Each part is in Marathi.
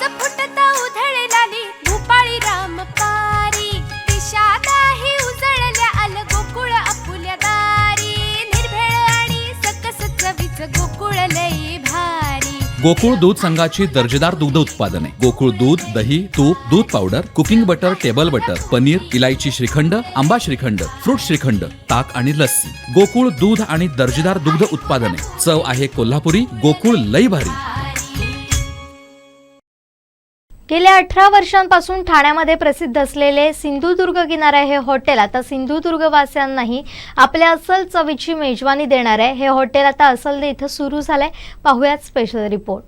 रस फुटता उधळलाली भूपाळी रामपारी दिशादाही उजळल्या आल गोकुळ आपुल्या दारी निर्भेळ आणि सकस चवीच गोकुळ लई भारी। गोकुळ दूध संघाची दर्जेदार दुग्ध उत्पादने गोकुळ दूध, दही, तूप, दूध powder, cooking butter, table butter, paneer, इलायची श्रीखंड, आंबा श्रीखंड, फ्रूट श्रीखंड, ताक आणि लस्सी। गोकुळ दूध आणि दर्जेदार दुग्ध उत्पादने, चव आहे कोल्हापुरी, गोकुळ लई भारी। गेल्या 18 वर्षांपासून ठाण्यामध्ये प्रसिद्ध असलेले सिंधुदुर्ग किनारा हे हॉटेल आता सिंधुदुर्गवासियांनाही आपल्या अस्सल चवीची मेजवानी देणार आहे। हे हॉटेल आता असलदे इथं सुरू झालंय। पाहूयात स्पेशल रिपोर्ट।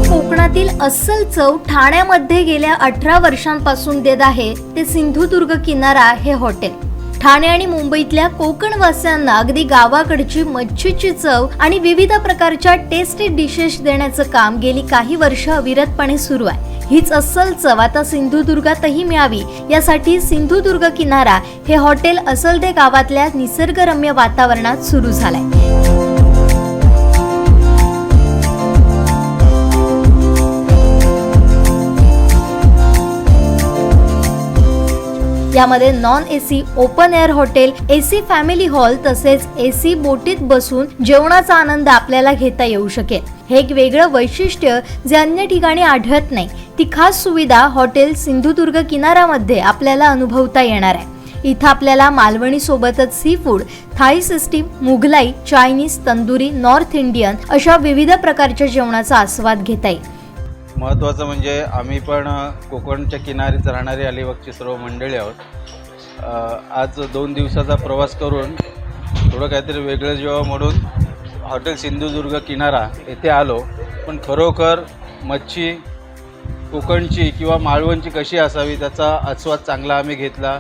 कोकणातील अस्सल चव ठाण्यामध्ये गेल्या 18 वर्षांपासून देत आहे ते सिंधुदुर्ग किनारा हे हॉटेल। ठाणे आणि मुंबईतल्या कोकणवासियांना अगदी गावाकडची मच्छीची चव आणि विविध प्रकारच्या टेस्टी डिशेस देण्याचं काम गेली काही वर्ष अविरतपणे सुरू आहे। हीच अस्सल चव आता सिंधुदुर्गातही मिळावी यासाठी सिंधुदुर्ग किनारा हे हॉटेल असलदे गावातल्या निसर्गरम्य वातावरणात सुरू झालंय। यामध्ये non AC, open air hotel, AC family hall तसेच एसी बोटीत बसून जेवणाचा आनंद आपल्याला घेता येऊ शकेल। हे एक वेगळं वैशिष्ट्य जे अन्य ठिकाणी आढळत नाही, ती खास सुविधा हॉटेल सिंधुदुर्ग किनाऱ्यामध्ये आपल्याला अनुभवता येणार आहे। इथं आपल्याला मालवणी सोबतच sea food, Thai system, Mughlai, Chinese, tandoori, north Indian अशा विविध प्रकारच्या जेवणाचा आस्वाद घेता येईल। महत्त्वाचं म्हणजे आम्ही पण कोकणच्या किनारीच राहणारी अलिबागची सर्व मंडळी आहोत। आज 2 दिवसाचा प्रवास करून थोडं काहीतरी वेगळं जेव्हा म्हणून हॉटेल सिंधुदुर्ग किनारा येथे आलो, पण खरोखर मच्छी कोकणची किंवा मालवणची कशी असावी त्याचा आस्वाद चांगला आम्ही घेतला।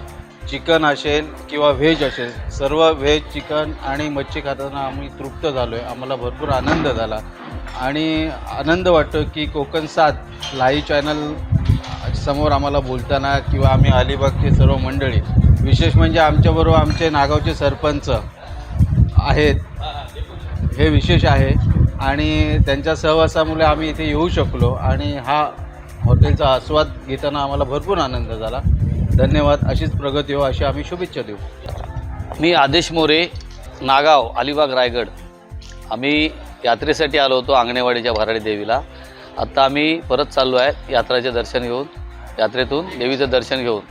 चिकन असेल किंवा व्हेज असेल, सर्व व्हेज, चिकन आणि मच्छी खाताना आम्ही तृप्त झालो आहे। आम्हाला भरपूर आनंद झाला आणि आनंद वाटतो की कोकण 7 लाईव्ह चॅनल समोर आम्हाला बोलताना किंवा आम्ही अलिबागचे सर्व मंडळी, विशेष म्हणजे आमच्याबरोबर आमचे नागावचे सरपंच आहेत, हे विशेष आहे आणि त्यांच्या सहवासामुळे आम्ही इथे येऊ शकलो आणि हा हॉटेलचा आस्वाद घेताना आम्हाला भरपूर आनंद झाला। धन्यवाद। अशीच प्रगती हो अशी आम्ही शुभेच्छा देऊ। मी आदेश मोरे, नागाव, अलिबाग, रायगड। आम्ही यात्रेसाठी आलो होतो आंगणेवाडीच्या भराडी देवीला। आता आम्ही परत चाललो आहे यात्राचे दर्शन घेऊन, यात्रेतून देवीचं दर्शन घेऊन।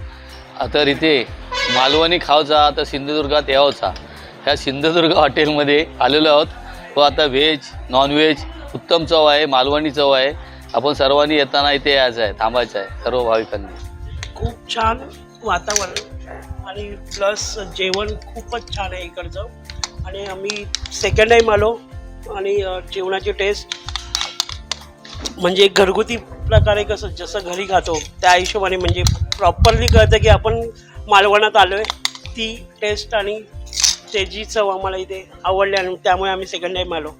आता इथे मालवणी खावचा तर सिंधुदुर्गात यावचा, ह्या सिंधुदुर्ग हॉटेलमध्ये आलेलो आहोत व आता व्हेज, नॉनव्हेज उत्तम चव आहे, मालवणी चव आहे। आपण सर्वांनी येताना इथे यायचं आहे, थांबायचं आहे सर्व भाविकांनी। खूप छान वातावरण आणि प्लस जेवण खूपच छान आहे इकडचं आणि आम्ही सेकंड टाईम आलो आणि जेवणाची टेस्ट म्हणजे घरगुती प्रकारे कसं जसं घरी खातो त्या हिशोबाने म्हणजे प्रॉपरली कळतं की आपण मालवणात आलो आहे। ती टेस्ट आणि त्याची चव आम्हाला इथे आवडली आणि त्यामुळे आम्ही सेकंड टाईम आलो।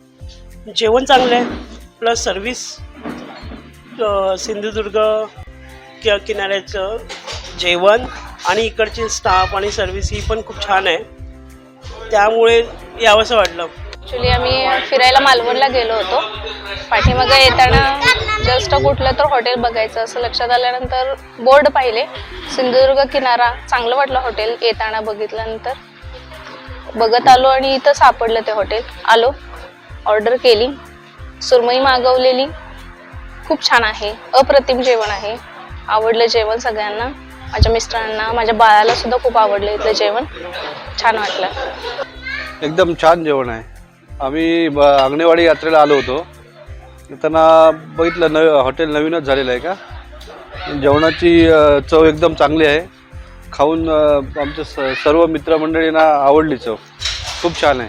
जेवण चांगलं आहे प्लस सर्विस सिंधुदुर्ग किनाऱ्याचं जेवण आणि इकडचे स्टाफ आणि सर्व्हिस ही पण खूप छान आहे, त्यामुळे यावंसं वाटलं। ॲक्च्युली आम्ही फिरायला मालवणला गेलो होतो। पाठीमागे येताना जस्ट कुठलं तर हॉटेल बघायचं असं लक्षात आल्यानंतर बोर्ड पाहिले, सिंधुदुर्ग किनारा, चांगलं वाटलं हॉटेल। येताना बघितल्यानंतर बघत आलो आणि इथं सापडलं ते हॉटेल। आलो, ऑर्डर केली, सुरमई मागवलेली, खूप छान आहे, अप्रतिम जेवण आहे। आवडलं जेवण सगळ्यांना, माझ्या मिस्टरांना, माझ्या बाळाला सुद्धा खूप आवडलं इथलं जेवण, छान वाटलं। एकदम छान जेवण आहे। आम्ही आंगणेवाडी यात्रेला आलो होतो, त्यांना बघितलं हॉटेल नवीनच झालेलं आहे का, जेवणाची चव एकदम चांगली आहे। खाऊन आमच्या सर्व मित्रमंडळींना आवडली चव, खूप छान आहे।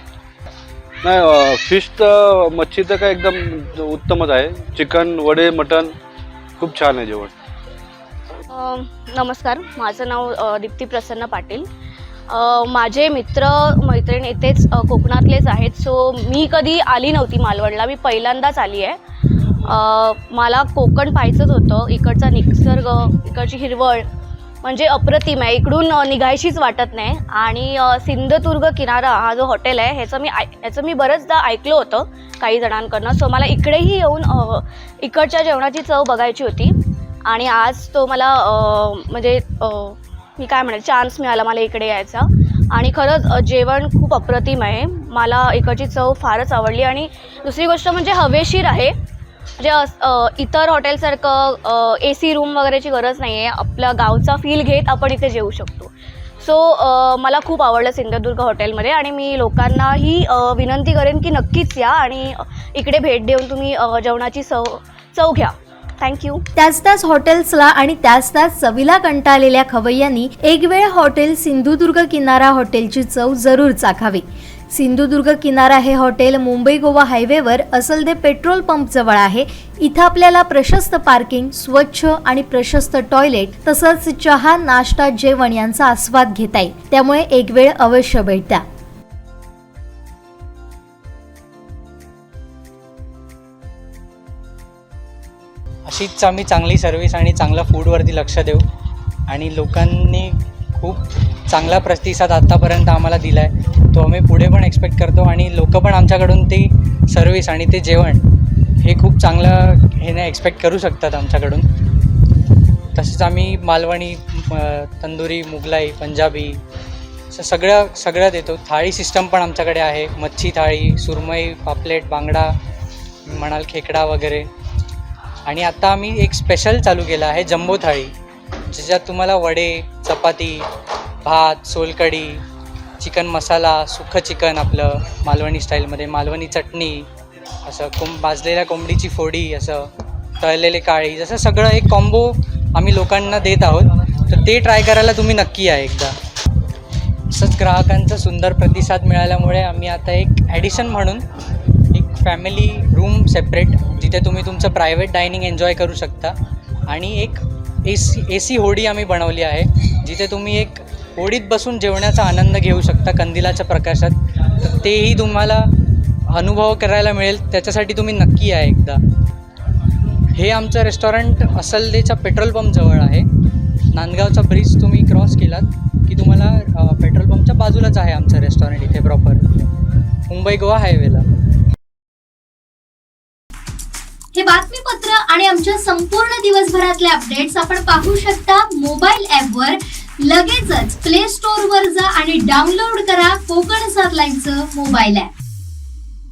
नाही फिश तर मच्छी तर काय एकदम उत्तमच आहे। चिकन, वडे, मटण खूप छान आहे जेवण। नमस्कार, माझं नाव दीप्ती प्रसन्न पाटील। माझे मित्र मैत्रीण इथेच कोकणातलेच आहेत, सो मी कधी आली नव्हती मालवणला, मी पहिल्यांदाच आली आहे। मला कोकण पाहायचंच होतं. इकडचा निसर्ग, इकडची हिरवळ म्हणजे अप्रतिम आहे. इकडून निघायचीच वाटत नाही. आणि सिंधुदुर्ग किनारा हा जो हॉटेल आहे ह्याचं मी बरंचदा ऐकलं होतं काही जणांकडनं. सो मला इकडेही येऊन इकडच्या जेवणाची चव बघायची होती. आणि आज तो मला म्हणजे मी काय म्हणेल चान्स मिळाला मला इकडे यायचा. आणि खरंच जेवण खूप अप्रतिम आहे. मला इकडची चव फारच आवडली. आणि दुसरी गोष्ट म्हणजे हवेशीर आहे. म्हणजे इतर हॉटेलसारखं AC रूम वगैरेची गरज नाही आहे. आपल्या गावचा फील घेत आपण इथे जेवू शकतो. सो मला खूप आवडलं सिंधुदुर्ग हॉटेलमध्ये. आणि मी लोकांनाही विनंती करेन की नक्कीच या आणि इकडे भेट देऊन तुम्ही जेवणाची चव घ्या. थँक्यू. त्याच हॉटेल्सला आणि त्याच चवीला कंटाळलेल्या खवय्यांनी एक वेळ हॉटेल सिंधुदुर्ग किनारा हॉटेलची चव जरूर चाखावी. सिंधुदुर्ग किनारा हे हॉटेल मुंबई गोवा हायवेवर असलदे पेट्रोल पंप जवळ आहे. इथं आपल्याला प्रशस्त पार्किंग, स्वच्छ आणि प्रशस्त टॉयलेट तसंच चहा, नाश्ता, जेवण यांचा आस्वाद घेता येईल. त्यामुळे एक वेळ अवश्य भेट द्या. अशीच आम्ही चांगली सर्व्हिस आणि चांगला फूडवरती लक्ष देऊ. आणि लोकांनी खूप चांगला प्रतिसाद आत्तापर्यंत आम्हाला दिला आहे, तो आम्ही पुढे पण एक्सपेक्ट करतो. आणि लोक पण आमच्याकडून ती सर्व्हिस आणि ते जेवण हे खूप चांगलं हे एक्सपेक्ट करू शकतात आमच्याकडून. तसेच आम्ही मालवणी, तंदुरी, मुगलाई, पंजाबी असं सगळं देतो. थाळी सिस्टम पण आमच्याकडे आहे. मच्छी थाळी, सुरमई, पापलेट, बांगडा म्हणाल, खेकडा वगैरे. आणि आता आम्ही एक स्पेशल चालू केलं आहे जम्बो थाळी, ज्याच्यात तुम्हाला वडे, चपाती, भात, सोलकढी, चिकन मसाला, सुक्खं चिकन आपलं मालवणी स्टाईलमध्ये, मालवणी चटणी, असं भाजलेल्या कोंबडीची फोडी, असं तळलेले काळी, जसं सगळं एक कॉम्बो आम्ही लोकांना देत आहोत. तर ते ट्राय करायला तुम्ही नक्की या एकदा. असंच ग्राहकांचा सुंदर प्रतिसाद मिळाल्यामुळे आम्ही आता एक ॲडिशन म्हणून एक फॅमिली रूम सेपरेट, जिथे तुम्ही तुमचं प्रायव्हेट डायनिंग एन्जॉय करू शकता. आणि एक AC होडी आम्ही बनवली आहे, जिथे तुम्ही एक होडीत बसून जेवण्याचा आनंद घेऊ शकता कंदिलाच्या प्रकाशात. तर तेही तुम्हाला अनुभव करायला मिळेल. त्याच्यासाठी तुम्ही नक्की या एकदा. हे आमचं रेस्टॉरंट असलदेच्या पेट्रोल पंपजवळ आहे. नांदगावचा ब्रिज तुम्ही क्रॉस केलात की तुम्हाला पेट्रोल पंपच्या बाजूलाच आहे आमचं रेस्टॉरंट, इथे प्रॉपर मुंबई गोवा हायवेला. हे बातमीपत्र आणि आमच्या संपूर्ण दिवसभरातले अपडेट्स आपण पाहू शकता मोबाईल ॲपवर. लगेचच प्ले स्टोअरवर जा आणि डाउनलोड करा कोकण 7 लाईव्हचं मोबाईल ॲप.